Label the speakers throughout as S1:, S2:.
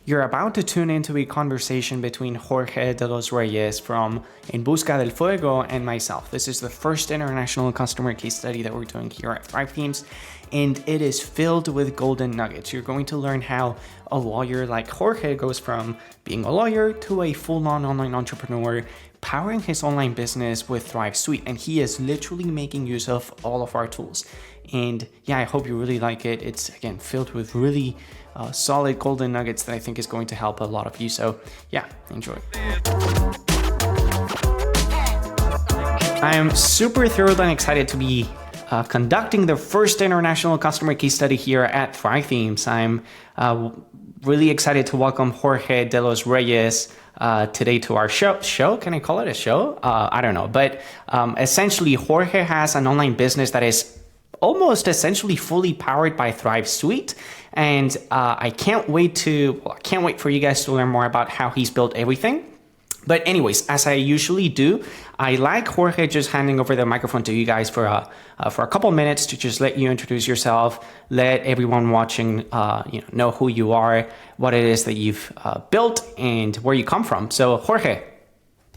S1: You're about to tune into a conversation between Jorge de los Reyes from En Busca del Fuego and myself. This is the first international customer case study that we're doing here at Thrive Teams, and it is filled with golden nuggets. You're going to learn how a lawyer like Jorge goes from being a lawyer to a full-on online entrepreneur, powering his online business with Thrive Suite, and he is literally making use of all of our tools. And yeah, I hope you really like it. It's, again, filled with really solid golden nuggets that I think is going to help a lot of you. So yeah, enjoy. I am super thrilled and excited to be conducting the first international customer case study here at Thrive Themes. I'm really excited to welcome Jorge de los Reyes today to our show. Can I call it a show? I don't know. But essentially, Jorge has an online business that is almost essentially fully powered by Thrive Suite. And I can't wait for you guys to learn more about how he's built everything. But anyways, as I usually do, I like Jorge just handing over the microphone to you guys for a couple minutes to just let you introduce yourself, let everyone watching know who you are, what it is that you've built, and where you come from. So Jorge,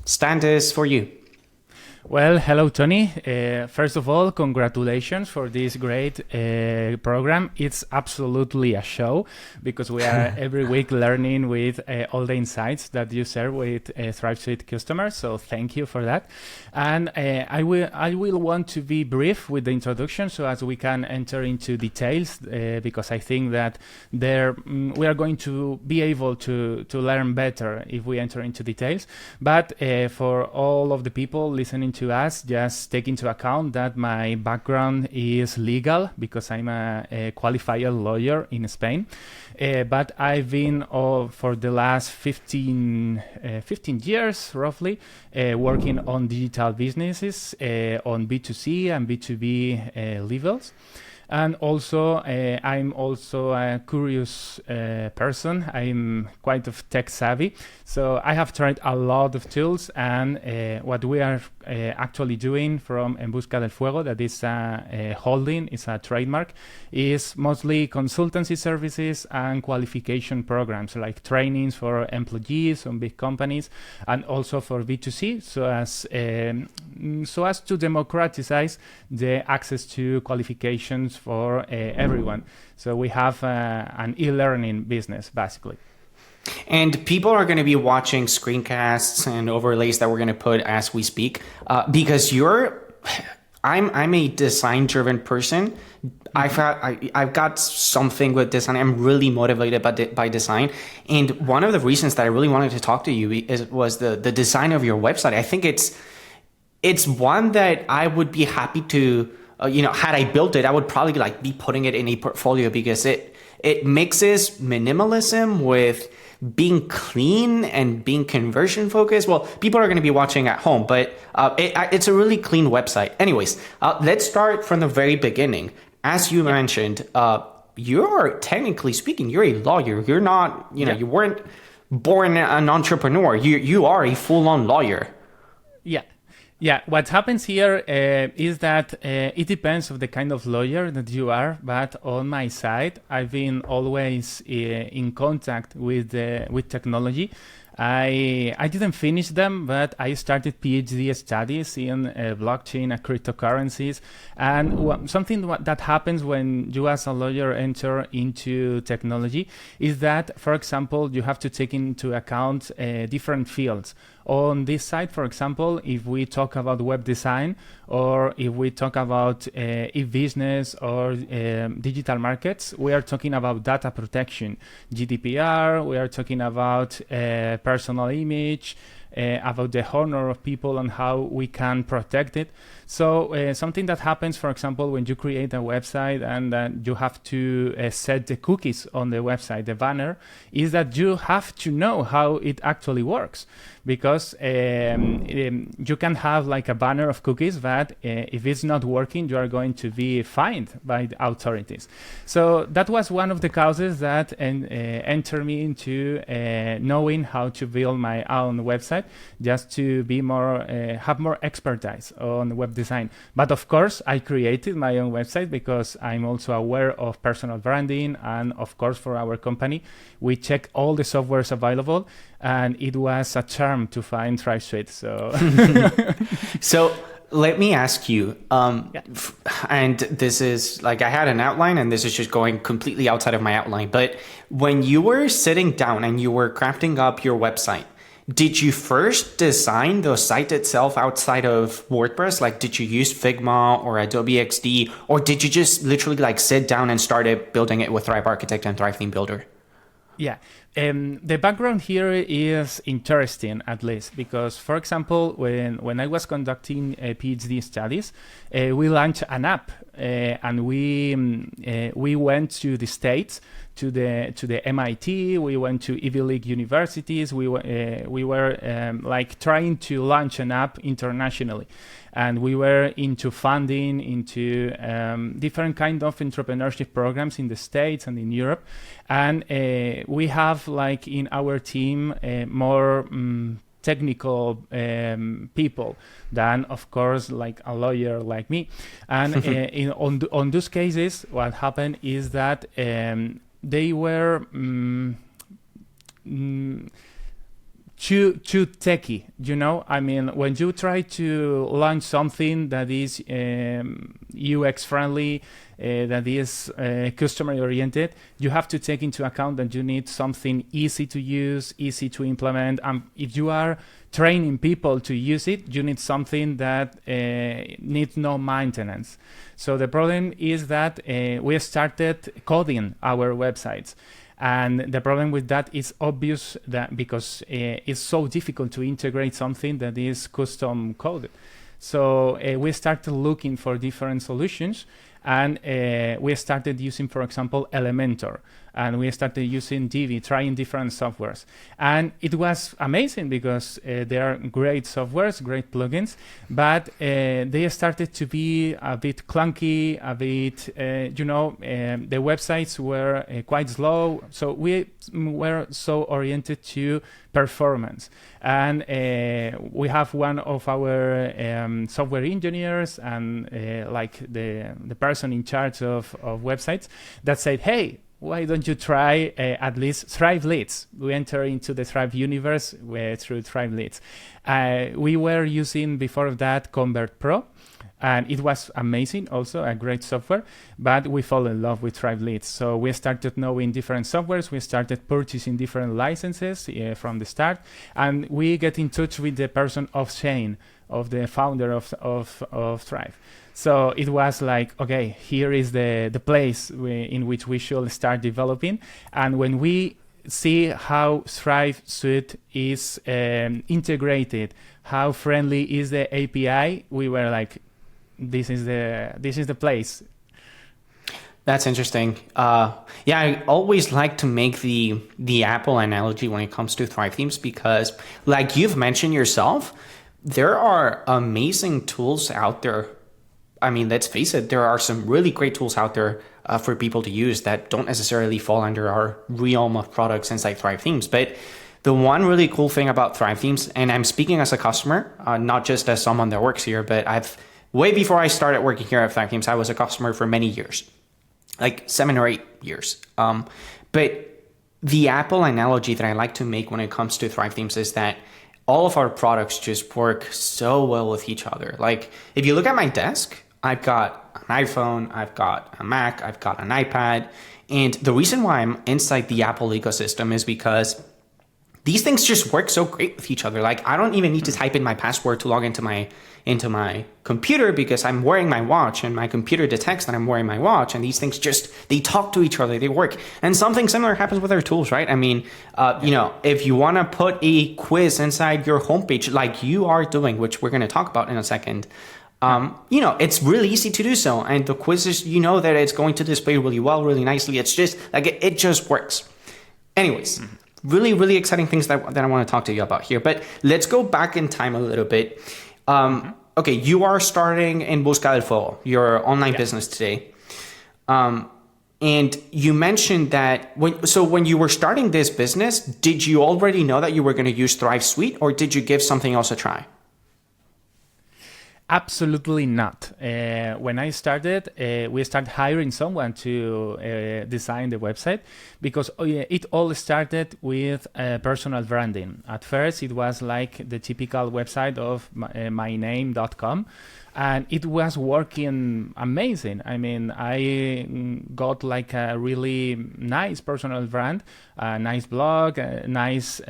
S1: stand is for you.
S2: Well, hello, Tony. First of all, congratulations for this great program. It's absolutely a show because we are every week learning with all the insights that you share with Thrive Suite customers. So thank you for that. And I will want to be brief with the introduction so as we can enter into details because I think that we are going to be able to learn better if we enter into details. But for all of the people listening to us, just take into account that my background is legal because I'm a qualified lawyer in Spain. But I've been for the last 15 years roughly working on digital businesses on B2C and B2B levels. And also, I'm also a curious person. I'm quite tech savvy. So I have tried a lot of tools, and what we are actually doing from En Busca del Fuego, that is a holding, it's a trademark, is mostly consultancy services and qualification programs like trainings for employees on big companies and also for B2C, so as to democratize the access to qualifications for everyone. So we have an e-learning business basically.
S1: And people are going to be watching screencasts and overlays that we're going to put as we speak, because I'm a design-driven person. I've got something with design. I'm really motivated by design, and one of the reasons that I really wanted to talk to you was the design of your website. I think it's one that I would be happy to, had I built it, I would probably be putting it in a portfolio because it mixes minimalism with being clean and being conversion focused. Well, people are going to be watching at home, but it's a really clean website. Anyways, let's start from the very beginning. As you mentioned, you're technically speaking, you're a lawyer. You're not, you weren't born an entrepreneur. You are a full-on lawyer.
S2: Yeah, what happens here is that it depends on the kind of lawyer that you are, but on my side, I've been always in contact with technology. I didn't finish them, but I started PhD studies in blockchain and cryptocurrencies. And something that happens when you as a lawyer enter into technology is that, for example, you have to take into account different fields. On this side, for example, if we talk about web design or if we talk about e-business or digital markets, we are talking about data protection, GDPR, we are talking about personal image, about the honor of people and how we can protect it. So something that happens, for example, when you create a website and you have to set the cookies on the website, the banner, is that you have to know how it actually works. Because you can have a banner of cookies, but if it's not working, you are going to be fined by the authorities. So that was one of the causes that entered me into knowing how to build my own website. website, just to be more, have more expertise on web design. But of course, I created my own website because I'm also aware of personal branding. And of course, for our company, we check all the softwares available, and it was a charm to find Thrive Suite. So,
S1: so let me ask you, and this is like, I had an outline and this is just going completely outside of my outline, but when you were sitting down and you were crafting up your website, did you first design the site itself outside of WordPress? Like, did you use Figma or Adobe XD, or did you just literally like sit down and started building it with Thrive Architect and Thrive Theme Builder?
S2: Yeah, the background here is interesting, at least, because, for example, when I was conducting PhD studies, we launched an app, and we went to the States, to the MIT, we went to Ivy League universities, we were like trying to launch an app internationally. And we were into funding, into different kind of entrepreneurship programs in the States and in Europe. And we have, like, in our team, more technical people than, of course, like a lawyer like me. And on those cases, what happened is that they were too techy, you know. I mean, when you try to launch something that is UX friendly, that is customer oriented, you have to take into account that you need something easy to use, easy to implement. And if you are training people to use it, you need something that needs no maintenance. So the problem is that we started coding our websites. And the problem with that is obvious, that because it's so difficult to integrate something that is custom coded. So we started looking for different solutions, and we started using, for example, Elementor, and we started using Divi, trying different softwares. And it was amazing because they are great softwares, great plugins, but they started to be a bit clunky, a bit, the websites were quite slow. So we were so oriented to performance. And we have one of our software engineers and like the person in charge of websites that said, hey, why don't you try at least Thrive Leads? We enter into the Thrive universe through Thrive Leads. We were using before that Convert Pro, and it was amazing, also a great software, but we fell in love with Thrive Leads. So we started knowing different softwares, we started purchasing different licenses from the start, and we get in touch with the person of Shane, of the founder of Thrive. So it was like, okay, here is the place in which we should start developing. And when we see how Thrive Suite is integrated, how friendly is the API, we were like, this is the place.
S1: That's interesting. I always like to make the Apple analogy when it comes to Thrive themes, because like you've mentioned yourself, there are amazing tools out there. I mean, let's face it, there are some really great tools out there for people to use that don't necessarily fall under our realm of products inside Thrive Themes. But the one really cool thing about Thrive Themes, and I'm speaking as a customer, not just as someone that works here, but way before I started working here at Thrive Themes, I was a customer for many years, like 7 or 8 years. But the Apple analogy that I like to make when it comes to Thrive Themes is that all of our products just work so well with each other. Like, if you look at my desk, I've got an iPhone, I've got a Mac, I've got an iPad. And the reason why I'm inside the Apple ecosystem is because these things just work so great with each other. Like, I don't even need to type in my password to log into my computer, because I'm wearing my watch and my computer detects that I'm wearing my watch, and these things they talk to each other, they work. And something similar happens with our tools, right? I mean, if you want to put a quiz inside your homepage like you are doing, which we're going to talk about in a second, it's really easy to do so. And the quizzes, that it's going to display really well, really nicely. It's just like, it just works. Anyways, really, really exciting things that I want to talk to you about here. But let's go back in time a little bit. Okay, you are starting in Busca del Fuego, your online business today. And you mentioned that when you were starting this business, did you already know that you were going to use Thrive Suite, or did you give something else a try?
S2: Absolutely not. When I started, we started hiring someone to design the website, because it all started with personal branding. At first, it was like the typical website of myname.com. And it was working amazing. I mean, I got like a really nice personal brand, a nice blog, a nice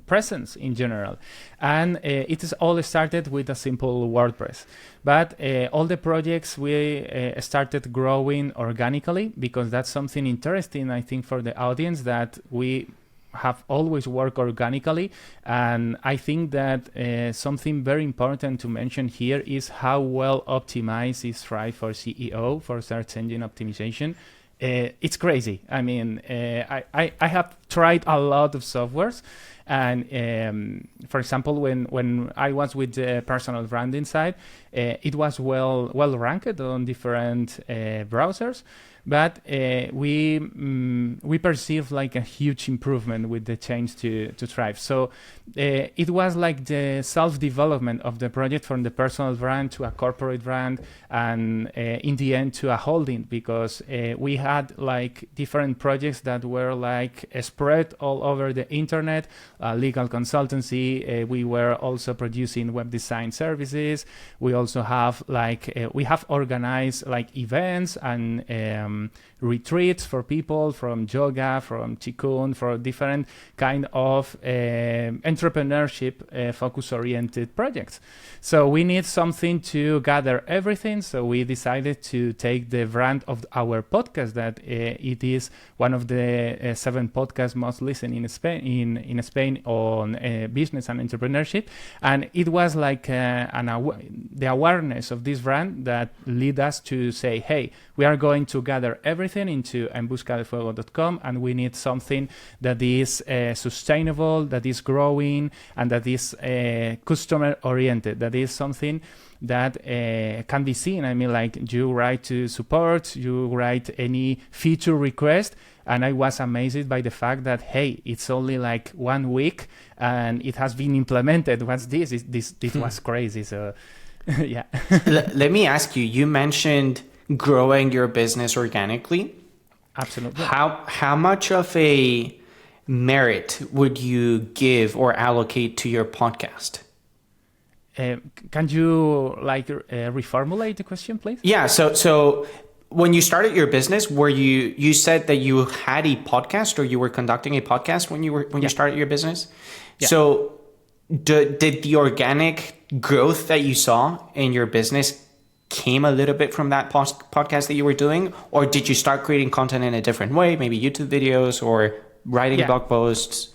S2: presence in general. And it is all started with a simple WordPress. But all the projects we started growing organically, because that's something interesting, I think, for the audience, that we have always worked organically. And I think that something very important to mention here is how well optimized is Thrive for SEO, for search engine optimization. It's crazy. I mean, I have tried a lot of softwares, and for example, when I was with the personal branding side, it was well ranked on different browsers. But we perceived like a huge improvement with the change to Thrive. So it was like the self-development of the project from the personal brand to a corporate brand, and in the end to a holding, because we had like different projects that were like spread all over the internet, legal consultancy. We were also producing web design services. We also have like we have organized like events and retreats for people from yoga, from qigong, for different kind of entrepreneurship focus-oriented projects. So we need something to gather everything. So we decided to take the brand of our podcast, that it is one of the 7 podcasts most listened in Spain, in Spain on business and entrepreneurship. And it was like the awareness of this brand that led us to say, hey, we are going to gather everything into embuscadefuego.com, and we need something that is sustainable, that is growing, and that is customer oriented, that is something that can be seen. I mean, like, you write to support, you write any feature request, and I was amazed by the fact that, hey, it's only like 1 week and it has been implemented. What's this? This was crazy. So yeah.
S1: Let me ask you, you mentioned growing your business organically.
S2: Absolutely.
S1: How much of a merit would you give or allocate to your podcast?
S2: Can you like reformulate the question, please?
S1: Yeah. So when you started your business, were you said that you had a podcast, or you were conducting a podcast when you started your business? Yeah. So did the organic growth that you saw in your business came a little bit from that podcast that you were doing, or did you start creating content in a different way, maybe YouTube videos or writing blog posts?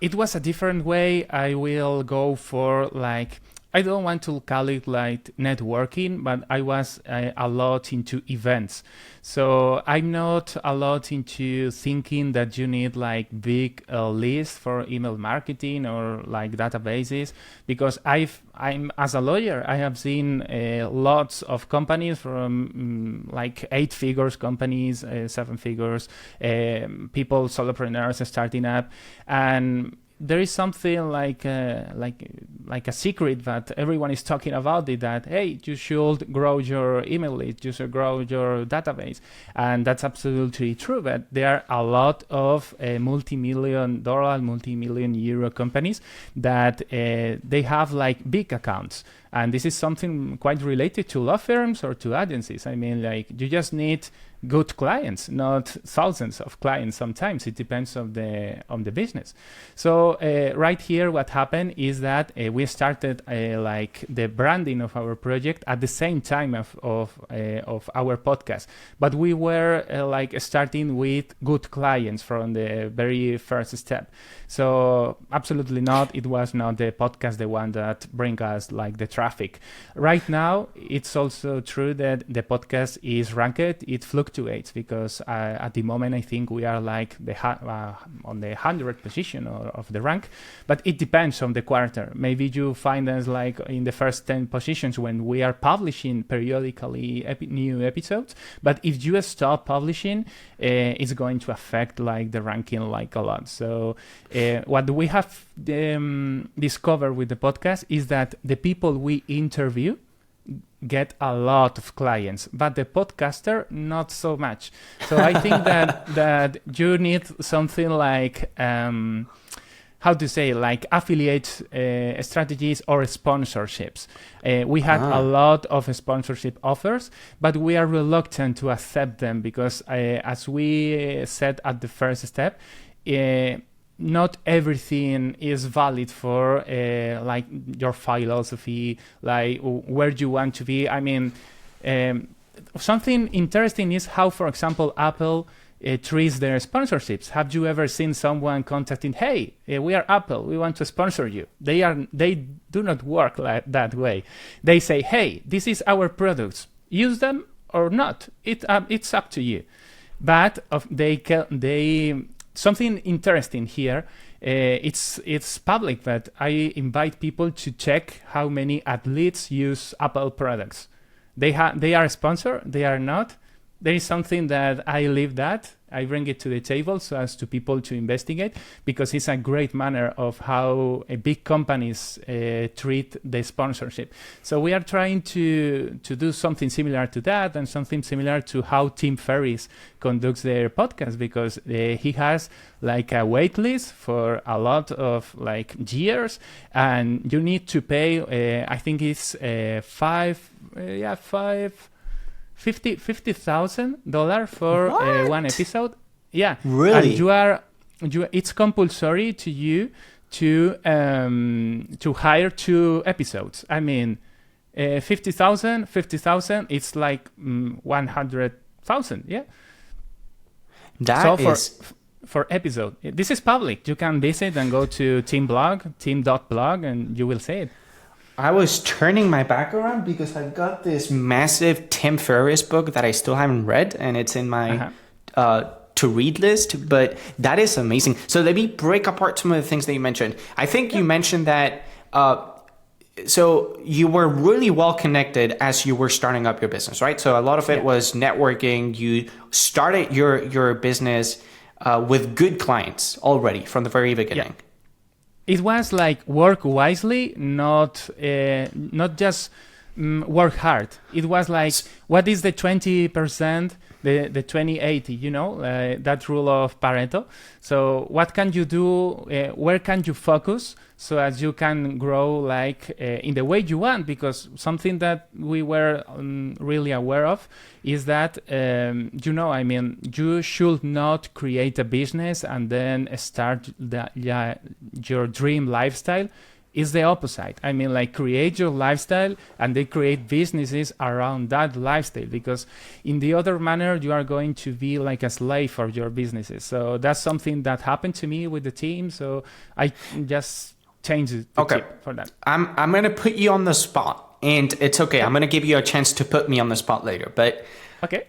S2: It was a different way. I will go for like, I don't want to call it like networking, but I was a lot into events. So I'm not a lot into thinking that you need like big lists for email marketing or like databases, because I'm as a lawyer, I have seen lots of companies from like 8 figures companies, 7 figures, people, solopreneurs starting up, and there is something like a secret that everyone is talking about it, that, hey, you should grow your email list, you should grow your database. And that's absolutely true. But there are a lot of multi-million dollar, multi-million euro companies that they have like big accounts. And this is something quite related to law firms or to agencies. I mean, like, you just need good clients, not thousands of clients. Sometimes it depends on the business. So right here, what happened is that we started like the branding of our project at the same time of our podcast, but we were like starting with good clients from the very first step. So absolutely not. It was not the podcast the one that bring us like the traffic. Right now, it's also true that the podcast is ranked. It fluctuates fluctuates because at the moment I think we are like on the 100th position of the rank, but it depends on the quarter. Maybe you find us like in the first 10 positions when we are publishing periodically new episodes, but if you stop publishing, it's going to affect like the ranking like a lot. So what we have discovered with the podcast is that the people we interview get a lot of clients, but the podcaster not so much. So I think that you need something like how to say, like affiliate strategies or sponsorships. We had a lot of sponsorship offers, but we are reluctant to accept them because as we said at the first step, not everything is valid for like your philosophy, like where you want to be. I mean, something interesting is how, for example, Apple treats their sponsorships. Have you ever seen someone contacting, hey, we are Apple, we want to sponsor you? They do not work like that way. They say, hey, this is our products, use them or not. It's up to you. But they something interesting here. It's public, but I invite people to check how many athletes use Apple products. They are a sponsor, they are not. There is something that I leave that. I bring it to the table so as to people to investigate, because it's a great manner of how big companies treat the sponsorship. So we are trying to do something similar to that, and something similar to how Tim Ferriss conducts their podcast, because he has like a wait list for a lot of like years, and you need to pay, I think it's $50,000 for one episode. Yeah,
S1: really.
S2: And it's compulsory to you to hire 2 episodes. I mean, 50,000. It's like 100,000. Yeah.
S1: That is
S2: for episode. This is public. You can visit and go to team.blog, and you will see it.
S1: I was turning my back around because I've got this massive Tim Ferriss book that I still haven't read, and it's in my to read list, but that is amazing. So let me break apart some of the things that you mentioned. I think you mentioned that so you were really well connected as you were starting up your business, right? So a lot of it was networking. You started your business with good clients already from the very beginning.
S2: Yeah. It was like work wisely, not just work hard. It was like, what is the 20%, the 20-80, that rule of Pareto. So what can you do? Where can you focus so as you can grow like in the way you want? Because something that we were really aware of is that, you should not create a business and then start your dream lifestyle. Is the opposite. I mean, like, create your lifestyle and they create businesses around that lifestyle, because in the other manner, you are going to be like a slave for your businesses. So that's something that happened to me with the team. So I just changed it for that.
S1: I'm going to put you on the spot, and it's okay. I'm going to give you a chance to put me on the spot later, but
S2: okay.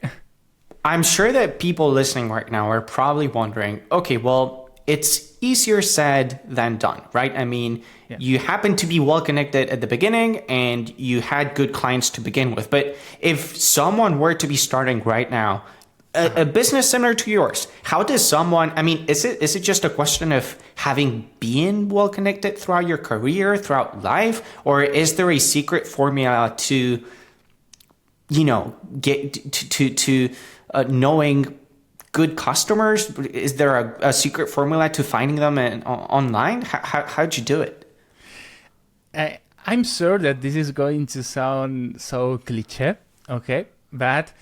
S1: I'm sure that people listening right now are probably wondering, okay, well, it's easier said than done, right? I mean, you happen to be well connected at the beginning and you had good clients to begin with. But if someone were to be starting right now, a business similar to yours, how does someone, I mean, is it just a question of having been well connected throughout your career, throughout life? Or is there a secret formula to, get to knowing good customers? Is there a secret formula to finding them online? How'd you do it?
S2: I'm sure that this is going to sound so cliche, okay? But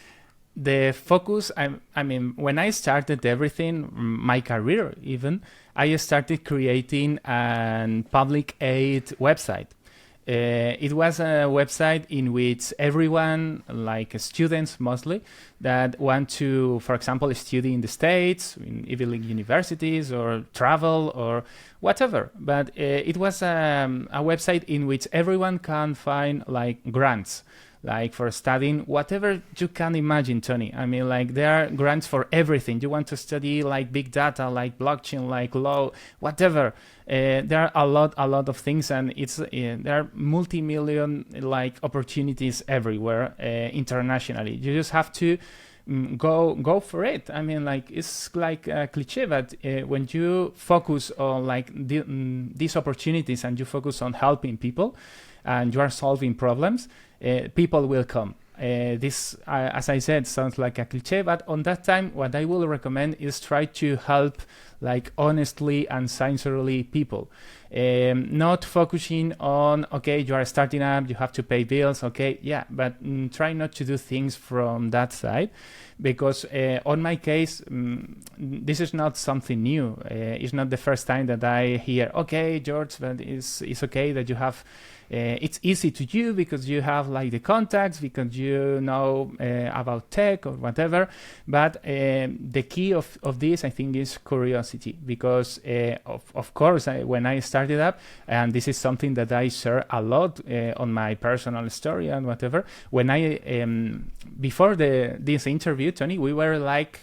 S2: the focus, I mean, when I started everything, my career even, I started creating a public aid website. It was a website in which everyone, like students mostly, that want to, for example, study in the States, in Ivy League universities, or travel, or whatever. But it was a website in which everyone can find like grants. like for studying whatever you can imagine, Tony. I mean, like there are grants for everything. You want to study like big data, like blockchain, like law, whatever. There are a lot of things, and there are multi-million like opportunities everywhere internationally. You just have to go for it. I mean, like it's like a cliche, but when you focus on like these opportunities and you focus on helping people and you are solving problems, people will come. This, as I said, sounds like a cliche, but on that time, what I will recommend is try to help like honestly and sincerely people. Not focusing on, okay, you are starting up, you have to pay bills, okay, yeah, but try not to do things from that side, because on my case, this is not something new. It's not the first time that I hear, okay, George, but it's okay that you have it's easy to you because you have like the contacts, because you know about tech or whatever. But the key of this, I think, is curiosity, because of course, when I started up, and this is something that I share a lot on my personal story and whatever, when I before this interview, Tony, we were like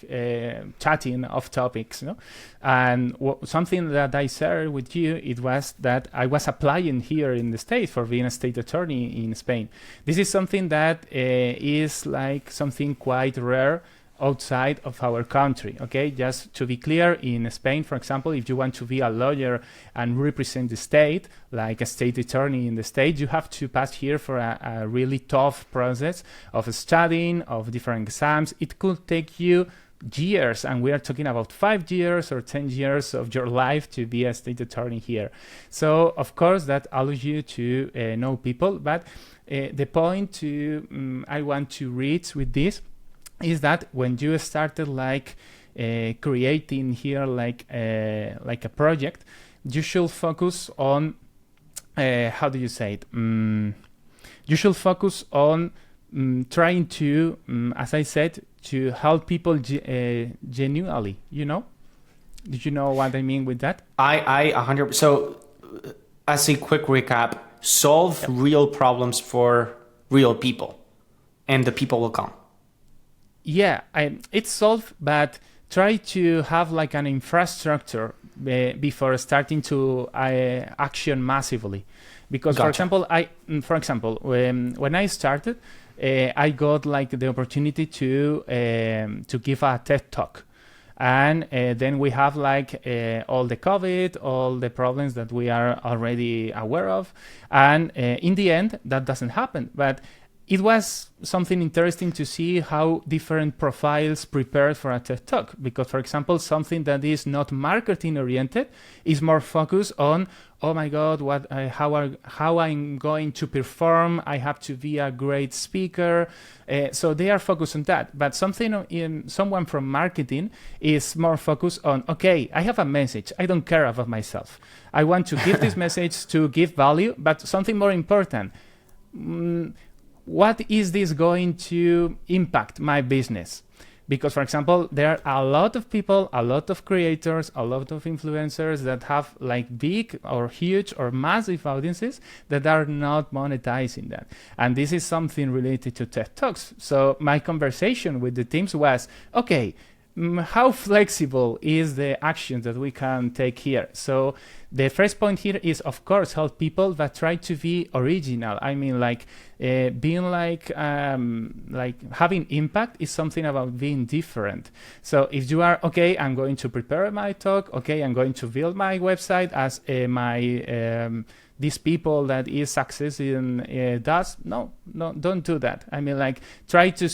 S2: chatting off topics, you know? And something that I shared with you, it was that I was applying here in the States for being a state attorney in Spain. This is something that is like something quite rare outside of our country. Okay, just to be clear, in Spain, for example, if you want to be a lawyer and represent the state, like a state attorney in the state, you have to pass here for a really tough process of studying, of different exams. It could take you years, and we are talking about 5 years or 10 years of your life to be a state attorney here. So of course that allows you to know people, but the point to I want to reach with this is that when you started like creating here like a project, you should focus on how do you say it? You should focus on trying to, as I said, to help people genuinely, you know? Did you know what I mean with that?
S1: I 100%. So as a quick recap, solve real problems for real people, and the people will come.
S2: Yeah, it's solved, but try to have like an infrastructure before starting to action massively. Because
S1: Gotcha.
S2: for example, when I started, I got like the opportunity to give a TED talk, and then we have like all the COVID, all the problems that we are already aware of, and in the end that doesn't happen. But it was something interesting to see how different profiles prepared for a TED Talk. Because, for example, something that is not marketing oriented is more focused on, oh my God, how I'm going to perform. I have to be a great speaker. So they are focused on that. But someone from marketing is more focused on, okay, I have a message. I don't care about myself. I want to give this message to give value, but something more important. What is this going to impact my business? Because, for example, there are a lot of people, a lot of creators, a lot of influencers that have like big or huge or massive audiences that are not monetizing that. And this is something related to TED Talks. So my conversation with the teams was, okay, how flexible is the action that we can take here? So the first point here is, of course, help people, but try to be original. I mean, like being like having impact is something about being different. So if you are, okay, I'm going to prepare my talk, okay, I'm going to build my website as these people that is successing does. No, don't do that. I mean, like try to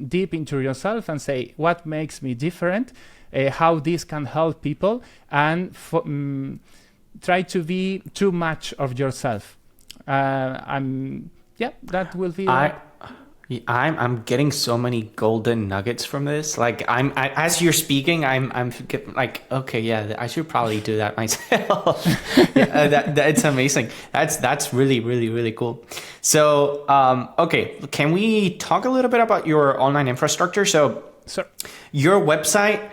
S2: deep into yourself and say, what makes me different, how this can help people, and try to be too much of yourself. That will be.
S1: I'm getting so many golden nuggets from this. Like as you're speaking, I'm like, okay, yeah, I should probably do that myself. That's amazing. That's really, really, really cool. So, okay, can we talk a little bit about your online infrastructure? So, your website,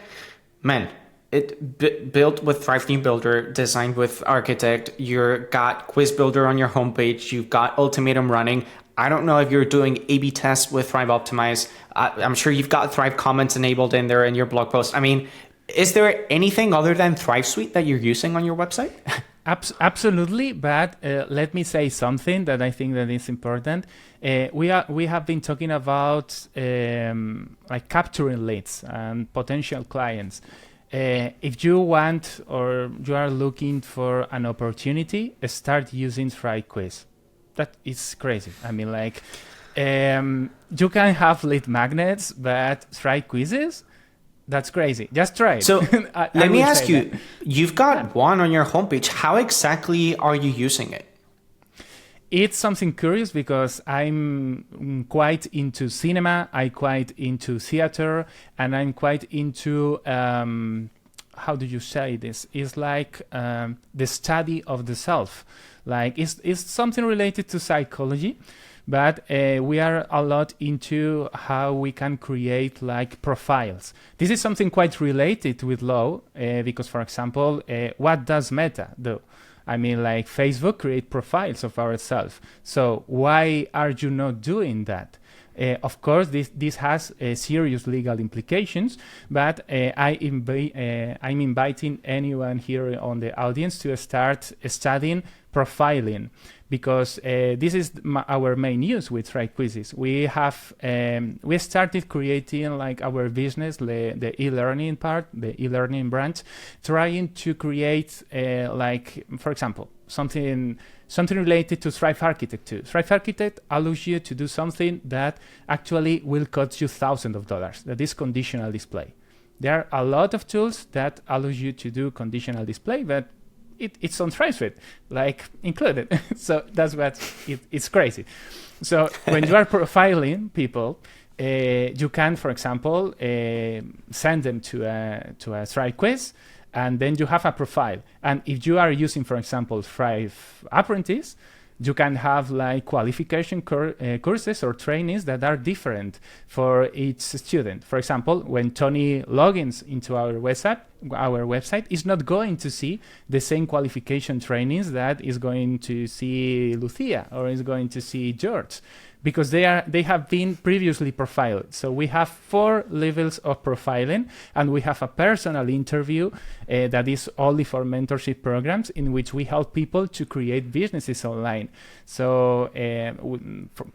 S1: man, it built with Thrive Theme Builder, designed with Architect. You've got Quiz Builder on your homepage. You've got Ultimatum running. I don't know if you're doing A/B tests with Thrive Optimize. I'm sure you've got Thrive comments enabled in there in your blog post. I mean, is there anything other than Thrive Suite that you're using on your website?
S2: Absolutely, but let me say something that I think that is important. We have been talking about like capturing leads and potential clients. If you want or you are looking for an opportunity, start using Thrive Quiz. That is crazy. I mean, like you can have lead magnets, but Thrive Quizzes. That's crazy. Just try it.
S1: So let me ask you,
S2: that.
S1: You've got one on your homepage. How exactly are you using it?
S2: It's something curious because I'm quite into cinema, I'm quite into theater, and I'm quite into, how do you say this? It's like the study of the self. Like it's something related to psychology. But we are a lot into how we can create like profiles. This is something quite related with law because, for example, what does Meta do? I mean, like Facebook create profiles of ourselves. So why are you not doing that? Of course, this has serious legal implications, but I'm inviting anyone here on the audience to start studying profiling, because this is our main use with Thrive Quizzes. We started creating like our business, the e-learning part, the e-learning branch, trying to create like, for example, something related to Thrive Architect too. Thrive Architect allows you to do something that actually will cost you thousands of dollars. That is conditional display. There are a lot of tools that allow you to do conditional display, but it's on Thrive Suite, like included. So that's what it's crazy. So when you are profiling people, you can, for example, send them to a Thrive quiz, and then you have a profile. And if you are using, for example, Thrive Apprentice, you can have like qualification courses or trainings that are different for each student. For example, when Tony logins into our website is not going to see the same qualification trainings that is going to see Lucia or is going to see George, because they have been previously profiled. So we have 4 levels of profiling, and we have a personal interview that is only for mentorship programs, in which we help people to create businesses online. So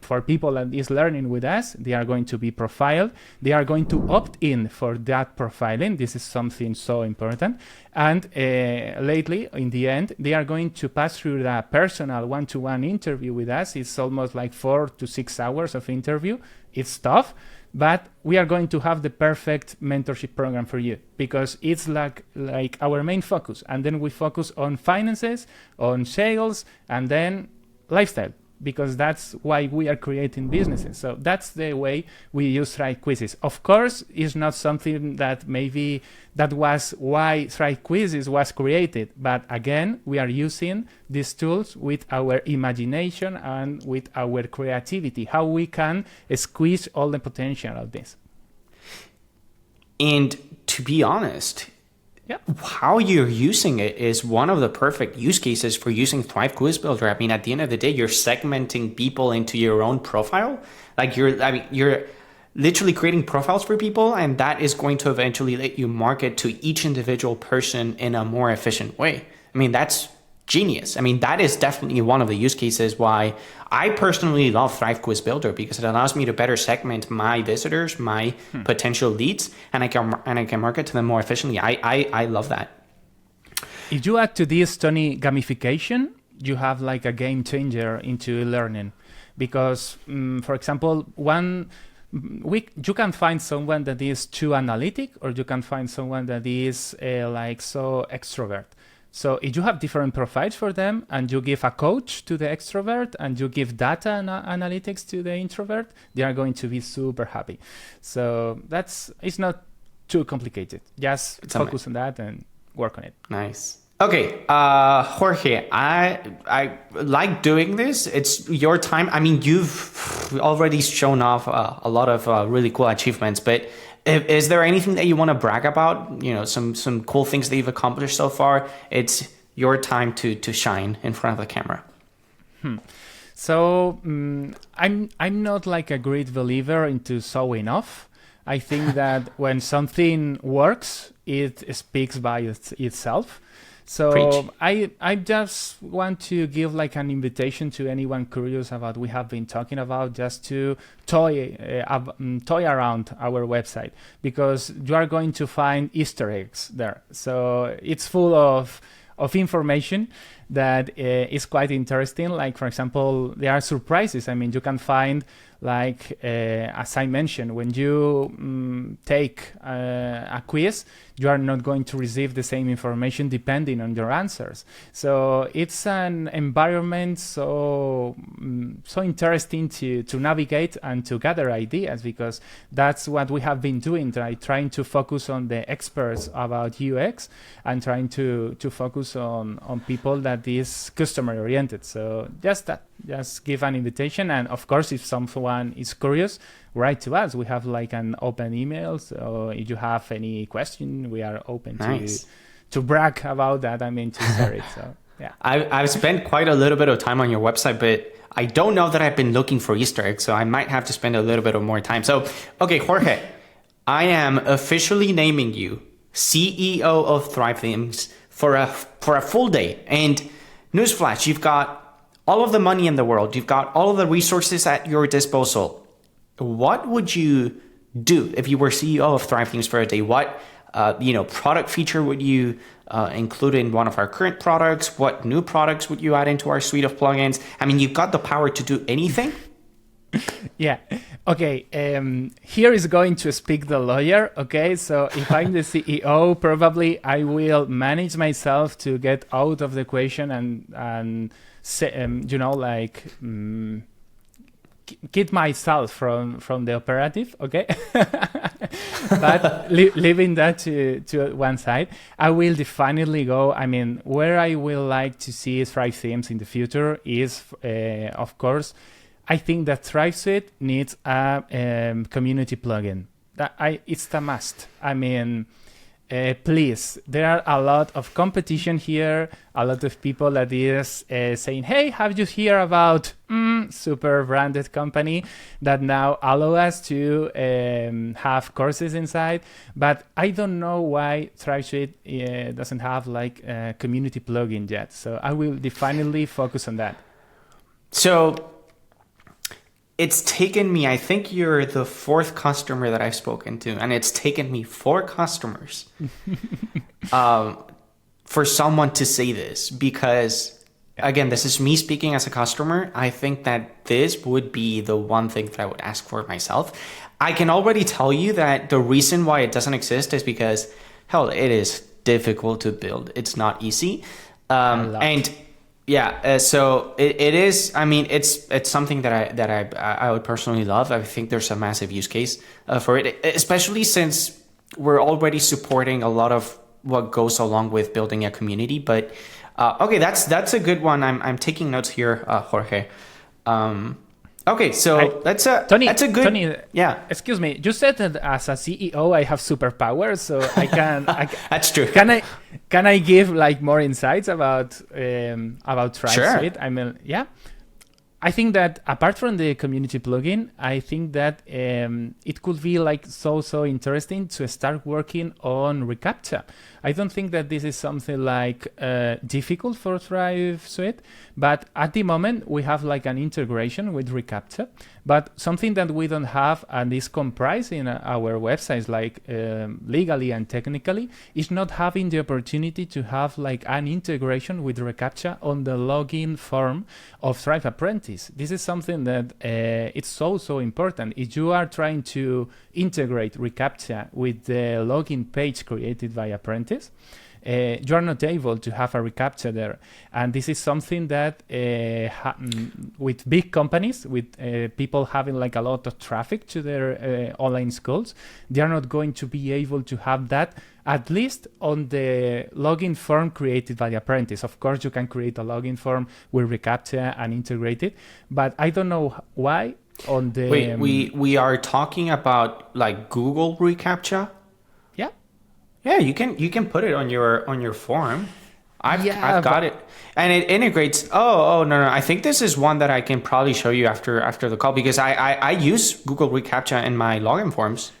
S2: for people that is learning with us, they are going to be profiled. They are going to opt in for that profiling. This is something so important. And lately, in the end, they are going to pass through the personal one-to-one interview with us. It's almost like 4 to 6 hours of interview. It's tough, but we are going to have the perfect mentorship program for you, because it's like our main focus. And then we focus on finances, on sales, and then lifestyle, because that's why we are creating businesses. So that's the way we use Thrive Quizzes. Of course, it's not something that maybe that was why Thrive Quizzes was created. But again, we are using these tools with our imagination and with our creativity, how we can squeeze all the potential of this.
S1: And to be honest, how you're using it is one of the perfect use cases for using Thrive Quiz Builder. I mean, at the end of the day, you're segmenting people into your own profile. Like you're literally creating profiles for people, and that is going to eventually let you market to each individual person in a more efficient way. I mean, that's genius. I mean, that is definitely one of the use cases why I personally love Thrive Quiz Builder, because it allows me to better segment my visitors, my potential leads, and I can market to them more efficiently. I love that.
S2: If you add to this, Tony, gamification, you have like a game changer into learning, because, for example, you can find someone that is too analytic, or you can find someone that is like so extrovert. So if you have different profiles for them, and you give a coach to the extrovert and you give data and analytics to the introvert, they are going to be super happy. So it's not too complicated. Just focus on that and work on it.
S1: Nice. Okay, Jorge, I like doing this. It's your time. I mean, you've already shown off a lot of really cool achievements, but is there anything that you want to brag about? You know, some cool things that you've accomplished so far? It's your time to shine in front of the camera.
S2: So I'm not like a great believer into showing off. I think that when something works, it speaks by itself.
S1: Preach.
S2: So I just want to give like an invitation to anyone curious about we have been talking about, just to toy around our website, because you are going to find Easter eggs there. So it's full of information that is quite interesting. Like, for example, there are surprises. I mean, you can find, like, as I mentioned, when you take a quiz, you are not going to receive the same information depending on your answers. So it's an environment so interesting to navigate and to gather ideas, because that's what we have been doing, trying to focus on the experts about UX and trying to focus on people that is customer oriented. So just give an invitation, and of course, if someone is curious, write to us. We have like an open email, so if you have any question, we are open to brag about that. I mean, to share it. So yeah,
S1: I've spent quite a little bit of time on your website, but I don't know that I've been looking for Easter eggs, so I might have to spend a little bit of more time. So, okay, Jorge, I am officially naming you CEO of Thrive Themes for a full day. And newsflash, you've got all of the money in the world. You've got all of the resources at your disposal. What would you do if you were CEO of Thrive Themes for a day? What product feature would you include in one of our current products? What new products would you add into our suite of plugins? I mean, you've got the power to do anything.
S2: Yeah. Okay. Here is going to speak the lawyer. Okay. So if I'm the CEO, probably I will manage myself to get out of the equation and say, keep myself from the operative. Okay. But leaving that to one side, I will definitely go. I mean, where I will like to see Thrive Themes in the future is, of course, I think that Thrive Suite needs a community plugin. It's the must. I mean, please, there are a lot of competition here, a lot of people that is saying, hey, have you heard about super branded company that now allow us to have courses inside? But I don't know why Thrive Suite doesn't have like a community plugin yet. So I will definitely focus on that.
S1: So it's taken me, I think you're the fourth customer that I've spoken to, and it's taken me 4 customers for someone to say this, because, again, this is me speaking as a customer. I think that this would be the one thing that I would ask for myself. I can already tell you that the reason why it doesn't exist is because, hell, it is difficult to build. It's not easy. So it is. I mean, it's something that I would personally love. I think there's a massive use case for it, especially since we're already supporting a lot of what goes along with building a community. But okay, that's a good one. I'm taking notes here, Jorge. Okay, so that's a good.
S2: Tony,
S1: yeah.
S2: Excuse me. You said that as a CEO, I have superpowers, so I can.
S1: That's true.
S2: Can I give like more insights about Thrive Suite? I mean, yeah. I think that apart from the community plugin, I think that it could be like so interesting to start working on reCAPTCHA. I don't think that this is something like difficult for Thrive Suite, but at the moment we have like an integration with reCAPTCHA, but something that we don't have and is comprised in our websites, like legally and technically, is not having the opportunity to have like an integration with reCAPTCHA on the login form of Thrive Apprentice. This is something that it's so important. If you are trying to integrate reCAPTCHA with the login page created by Apprentice, you are not able to have a reCAPTCHA there. And this is something that with big companies, with people having like a lot of traffic to their online schools, they are not going to be able to have that, at least on the login form created by the Apprentice. Of course, you can create a login form with reCAPTCHA and integrate it, but I don't know why on the...
S1: Wait, we are talking about like Google reCAPTCHA? Yeah, you can put it on your form. I've got it, and it integrates. Oh no, I think this is one that I can probably show you after the call because I use Google reCAPTCHA in my login forms.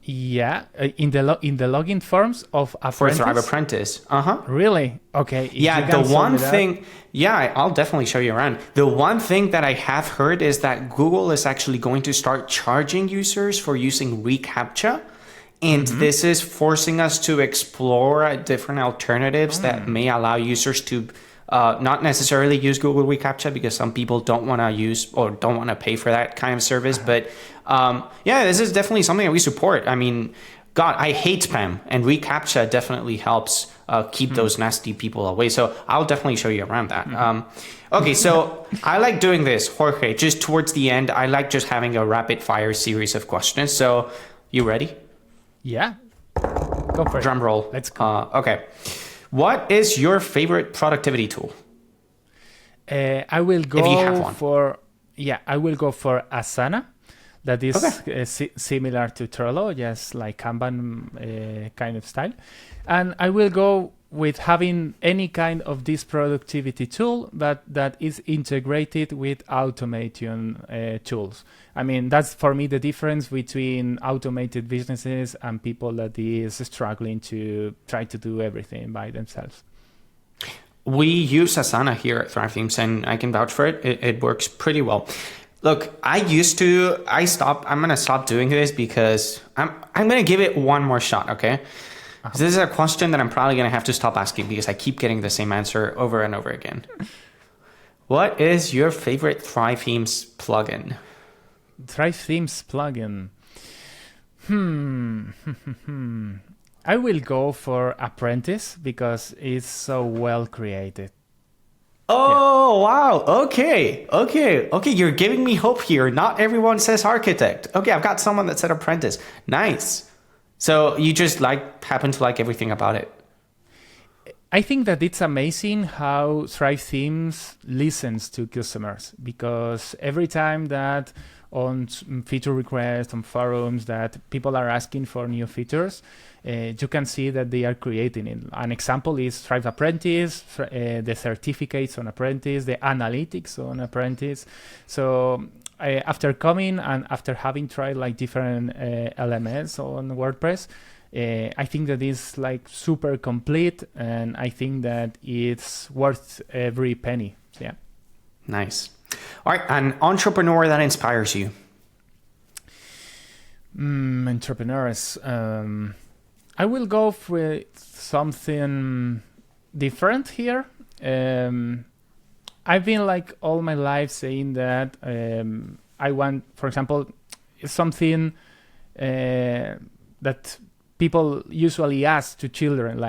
S2: Yeah, in the login forms of Apprentice.
S1: For Thrive Apprentice.
S2: Really? Okay.
S1: Yeah, the one thing. Yeah, I'll definitely show you around. The one thing that I have heard is that Google is actually going to start charging users for using reCAPTCHA. And this is forcing us to explore different alternatives that may allow users to not necessarily use Google reCAPTCHA because some people don't want to use or don't want to pay for that kind of service. But yeah, this is definitely something that we support. I mean, God, I hate spam, and reCAPTCHA definitely helps keep those nasty people away. So I'll definitely show you around that. Okay, so I like doing this, Jorge. Just towards the end, I like just having a rapid fire series of questions. So you ready?
S2: Yeah. Go for it.
S1: Drum roll.
S2: Let's go.
S1: Okay. What is your favorite productivity tool?
S2: I will go
S1: if you have one.
S2: I will go for Asana. That is similar to Trello, just like Kanban kind of style. And I will go with having any kind of this productivity tool, but that is integrated with automation tools. I mean, that's for me the difference between automated businesses and people that is struggling to try to do everything by themselves.
S1: We use Asana here at Thrive Themes, and I can vouch for it. It works pretty well. Look, I'm going to stop doing this because I'm going to give it one more shot, okay? This is a question that I'm probably going to have to stop asking because I keep getting the same answer over and over again. What is your favorite Thrive Themes plugin?
S2: Thrive Themes plugin. I will go for Apprentice because it's so well created.
S1: Oh, wow. Okay. You're giving me hope here. Not everyone says architect. Okay, I've got someone that said apprentice. Nice. So you just happen to like everything about it.
S2: I think that it's amazing how Thrive Themes listens to customers, because every time that on feature requests, on forums, that people are asking for new features, you can see that they are creating it. An example is Thrive Apprentice, the certificates on Apprentice, the analytics on Apprentice. So after coming and after having tried different elements on WordPress, I think that is super complete, and I think that it's worth every penny. Yeah.
S1: Nice. All right, an entrepreneur that inspires you.
S2: Entrepreneurs. I will go with something different here. I've been all my life saying that I want, for example, something that people usually ask to children,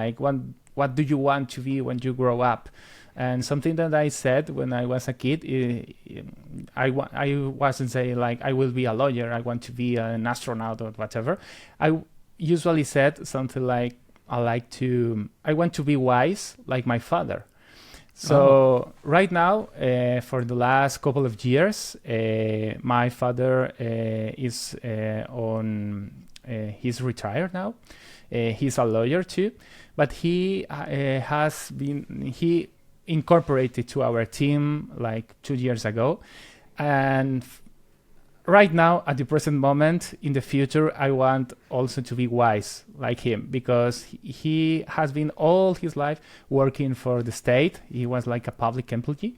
S2: what do you want to be when you grow up? And something that I said when I was a kid, I wasn't saying I will be a lawyer, I want to be an astronaut or whatever. I usually said something like, I want to be wise like my father. So right now, for the last couple of years, my father is he's retired now. He's a lawyer too, but he incorporated to our team 2 years ago. And right now, at the present moment, in the future, I want also to be wise like him, because he has been all his life working for the state. He was like a public employee.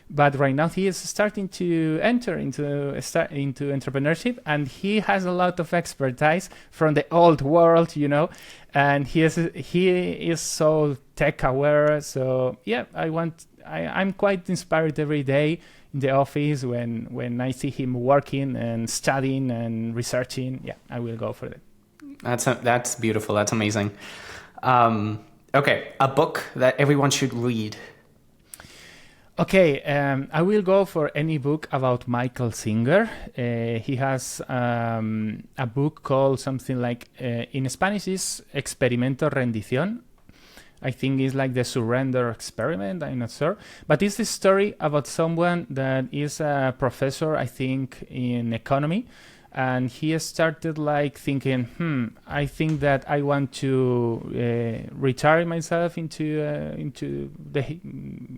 S2: But right now he is starting to enter into entrepreneurship, and he has a lot of expertise from the old world, and he is so tech aware. So yeah, I'm quite inspired every day in the office when I see him working and studying and researching. Yeah, I will go for that.
S1: That's beautiful. That's amazing. Okay, a book that everyone should read.
S2: Okay, I will go for any book about Michael Singer. He has a book called something in Spanish is Experimento Rendición. I think it's the surrender experiment, I'm not sure. But it's a story about someone that is a professor, I think, in economy. and he started like thinking, I think that I want to retire myself into the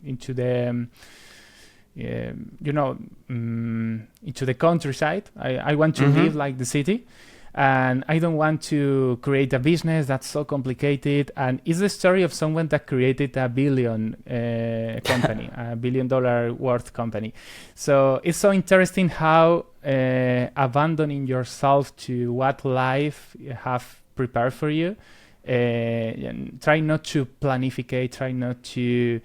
S2: into the countryside. I want to live like the city, and I don't want to create a business that's so complicated. And it's the story of someone that created a billion company, a $1 billion worth company. So it's so interesting how abandoning yourself to what life have prepared for you, and try not to planificate, try not to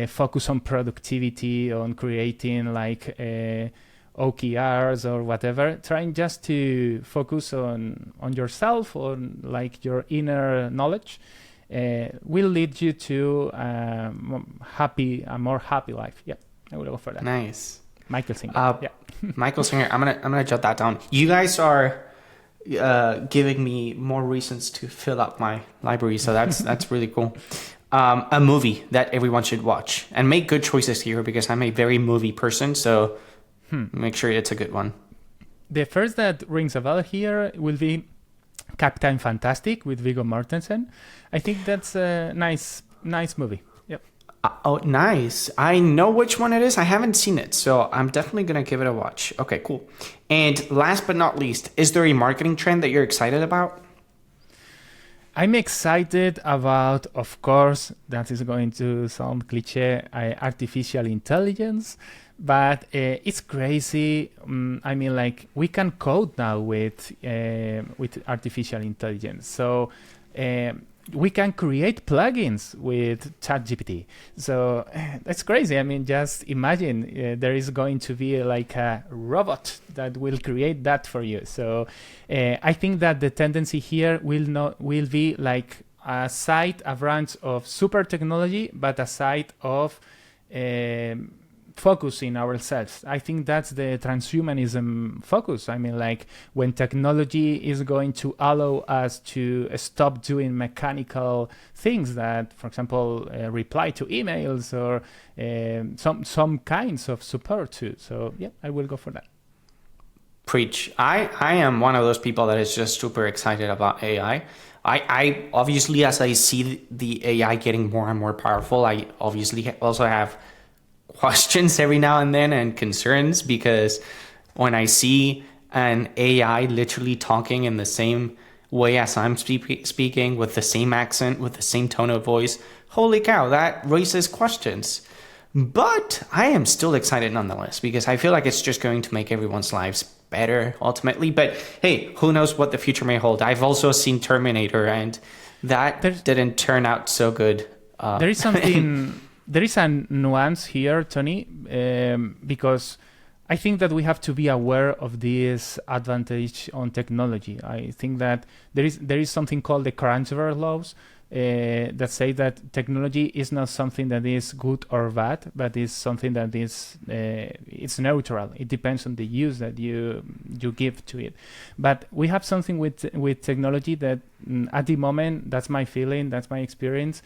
S2: focus on productivity, on creating like OKRs or whatever, trying just to focus on yourself, on like your inner knowledge, will lead you to a more happy life. Yeah, I will go for that.
S1: Nice.
S2: Michael Singer.
S1: Yeah. Michael Singer. I'm gonna jot that down. You guys are giving me more reasons to fill up my library, so that's really cool. A movie that everyone should watch, and make good choices here because I'm a very movie person, so make sure it's a good one.
S2: The first that rings a bell here will be Captain Fantastic with Viggo Mortensen. I think that's a nice movie. Yep.
S1: Oh, nice. I know which one it is. I haven't seen it, so I'm definitely going to give it a watch. Okay, cool. And last but not least, is there a marketing trend that you're excited about?
S2: I'm excited about, of course, that is going to sound cliche, artificial intelligence, but it's crazy. I mean, like, we can code now with artificial intelligence. So we can create plugins with ChatGPT. So that's crazy. I mean, just imagine there is going to be like a robot that will create that for you. So I think that the tendency here will be like a branch of super technology, but a side of focusing ourselves. I think that's the transhumanism focus. I mean, like, when technology is going to allow us to stop doing mechanical things that, for example, reply to emails or some kinds of support too. So yeah, I will go for that.
S1: Preach. I am one of those people that is just super excited about AI. I obviously, as I see the AI getting more and more powerful, I obviously also have questions every now and then and concerns, because when I see an AI literally talking in the same way as I'm speaking, with the same accent, with the same tone of voice, holy cow, that raises questions. But I am still excited nonetheless, because I feel like it's just going to make everyone's lives better ultimately. But hey, who knows what the future may hold. I've also seen Terminator, and that didn't turn out so good.
S2: There is something... There is a nuance here, Tony, because I think that we have to be aware of this advantage on technology. I think that there is something called the Crunchverse laws that say that technology is not something that is good or bad, but is something that is it's neutral. It depends on the use that you give to it. But we have something with technology that at the moment, that's my feeling, that's my experience.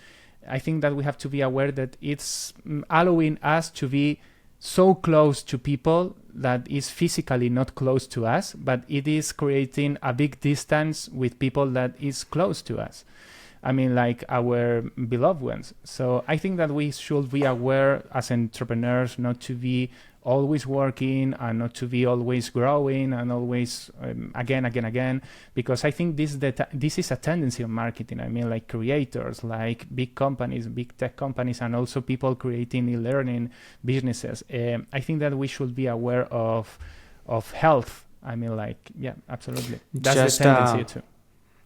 S2: I think that we have to be aware that it's allowing us to be so close to people that is physically not close to us, but it is creating a big distance with people that is close to us. I mean, like our beloved ones. So I think that we should be aware as entrepreneurs not to be always working and not to be always growing and always again, because I think this is a tendency of marketing. I mean, like creators, like big companies, big tech companies, and also people creating e-learning businesses. I think that we should be aware of health. I mean, like, yeah, absolutely. That's the tendency too.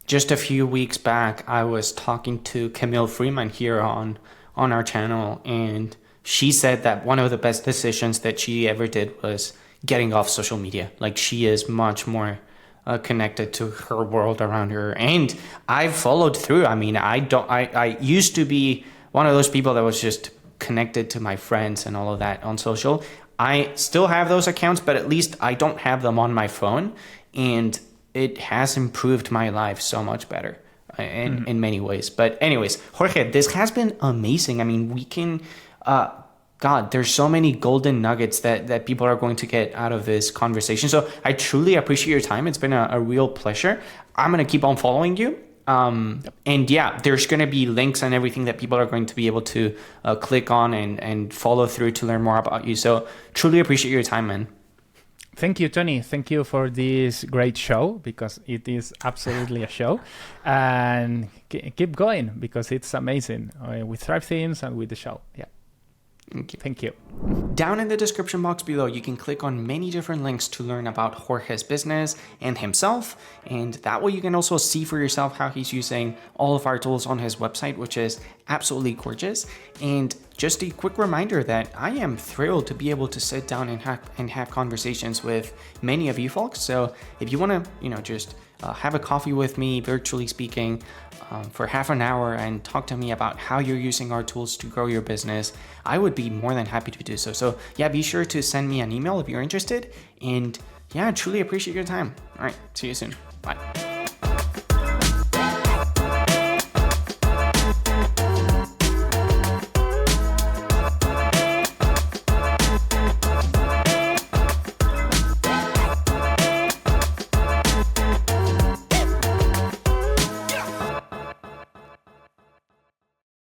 S1: Just a few weeks back, I was talking to Camille Freeman here on our channel, and she said that one of the best decisions that she ever did was getting off social media. Like, she is much more connected to her world around her, and I've followed through. I mean, I used to be one of those people that was just connected to my friends and all of that on social. I still have those accounts, but at least I don't have them on my phone, and it has improved my life so much better in many ways. But anyways, Jorge, this has been amazing. I mean, we can God, there's so many golden nuggets that people are going to get out of this conversation. So I truly appreciate your time. It's been a real pleasure. I'm going to keep on following you. And yeah, there's going to be links and everything that people are going to be able to click on and follow through to learn more about you. So truly appreciate your time, man.
S2: Thank you, Tony. Thank you for this great show, because it is absolutely a show. And keep going, because it's amazing with Thrive Themes and with the show. Yeah. Thank you.
S1: Down in the description box below, you can click on many different links to learn about Jorge's business and himself. And that way you can also see for yourself how he's using all of our tools on his website, which is absolutely gorgeous. And just a quick reminder that I am thrilled to be able to sit down and have conversations with many of you folks. So if you want to, just have a coffee with me, virtually speaking, for half an hour and talk to me about how you're using our tools to grow your business, I would be more than happy to do so. So yeah, be sure to send me an email if you're interested. And yeah, I truly appreciate your time. All right, see you soon. Bye.